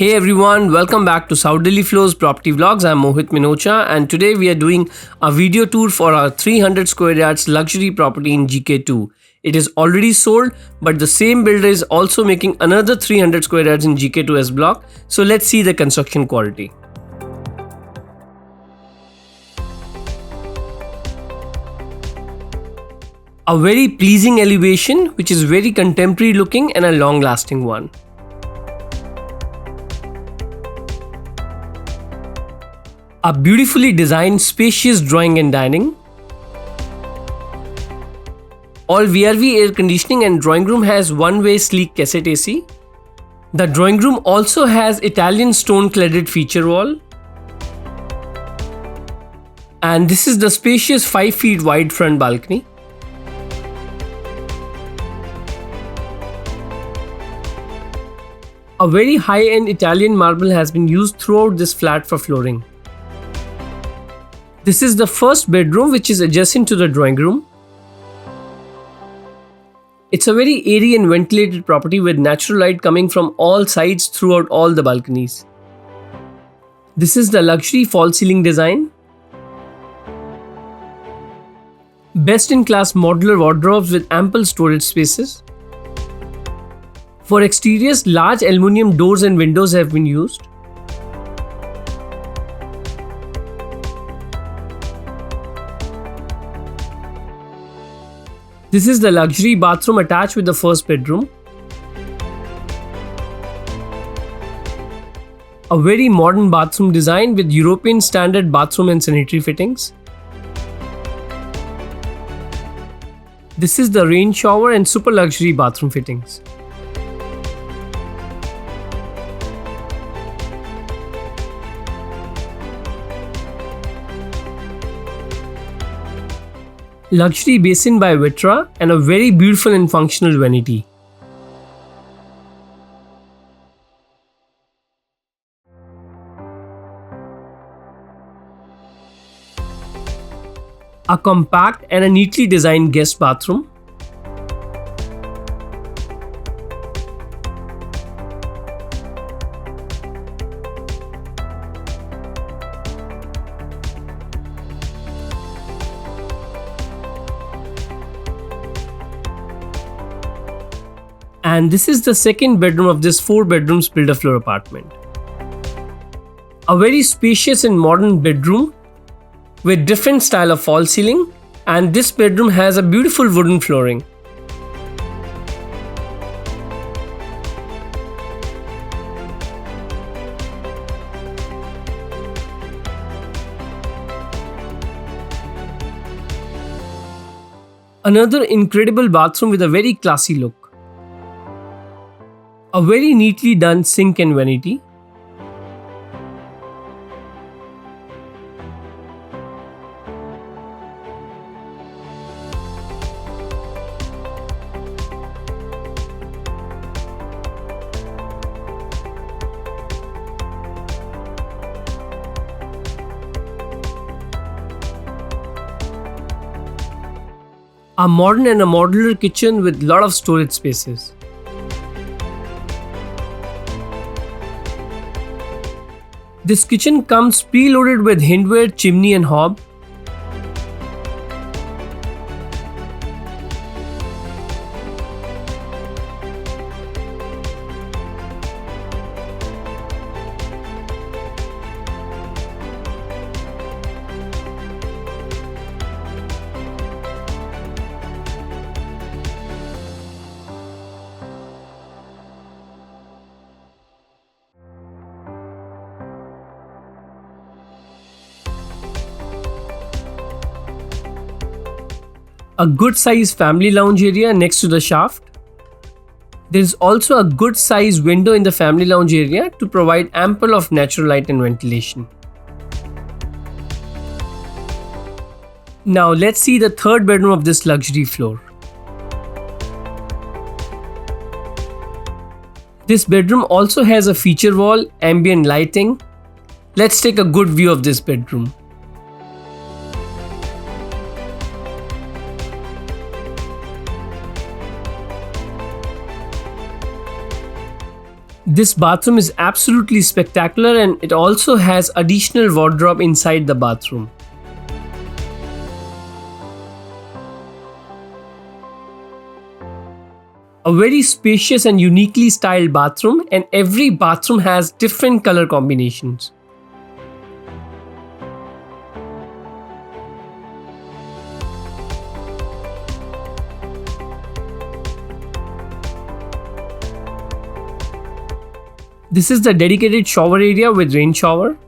Hey everyone, welcome back to South Delhi Flows Property Vlogs. I'm Mohit Minocha and today we are doing a video tour for our 300 square yards luxury property in GK2. It is already sold, but the same builder is also making another 300 square yards in GK2S block. So let's see the construction quality. A very pleasing elevation which is very contemporary looking and a long lasting one. A beautifully designed spacious drawing and dining. All VRV air conditioning and drawing room has one-way sleek cassette AC. The drawing room also has Italian stone cladded feature wall. And this is the spacious 5 feet wide front balcony. A very high-end Italian marble has been used throughout this flat for flooring. This is the first bedroom which is adjacent to the drawing room. It's a very airy and ventilated property with natural light coming from all sides throughout all the balconies. This is the luxury false ceiling design. Best-in-class modular wardrobes with ample storage spaces. For exteriors, large aluminium doors and windows have been used. This is the luxury bathroom attached with the first bedroom. A very modern bathroom design with European standard bathroom and sanitary fittings. This is the rain shower and super luxury bathroom fittings. Luxury basin by Vitra and a very beautiful and functional vanity. A compact and a neatly designed guest bathroom. And this is the second bedroom of this 4 bedrooms build-a-floor apartment. A very spacious and modern bedroom with different style of false ceiling, and this bedroom has a beautiful wooden flooring. Another incredible bathroom with a very classy look. A very neatly done sink and vanity. A modern and a modular kitchen with lot of storage spaces. This kitchen comes preloaded with hindware, chimney and hob. A good size family lounge area next to the shaft. There is also a good size window in the family lounge area to provide ample of natural light and ventilation. Now let's see the third bedroom of this luxury floor. This bedroom also has a feature wall, ambient lighting. Let's take a good view of this bedroom. This bathroom is absolutely spectacular and it also has additional wardrobe inside the bathroom. A very spacious and uniquely styled bathroom, and every bathroom has different color combinations. This is the dedicated shower area with rain shower.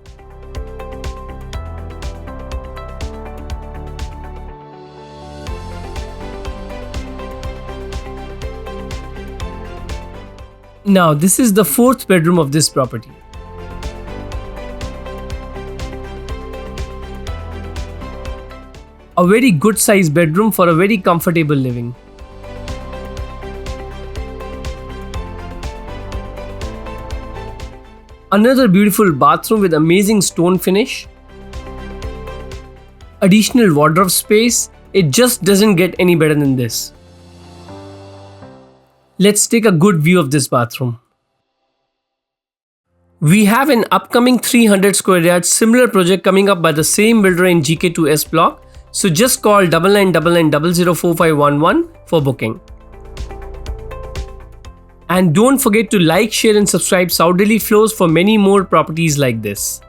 Now, this is the fourth bedroom of this property. A very good sized bedroom for a very comfortable living. Another beautiful bathroom with amazing stone finish. Additional wardrobe space. It just doesn't get any better than this. Let's take a good view of this bathroom. We have an upcoming 300 square yard similar project coming up by the same builder in GK2S block. So just call 9999004511 for booking. And don't forget to like, share and subscribe South Delhi Flows for many more properties like this.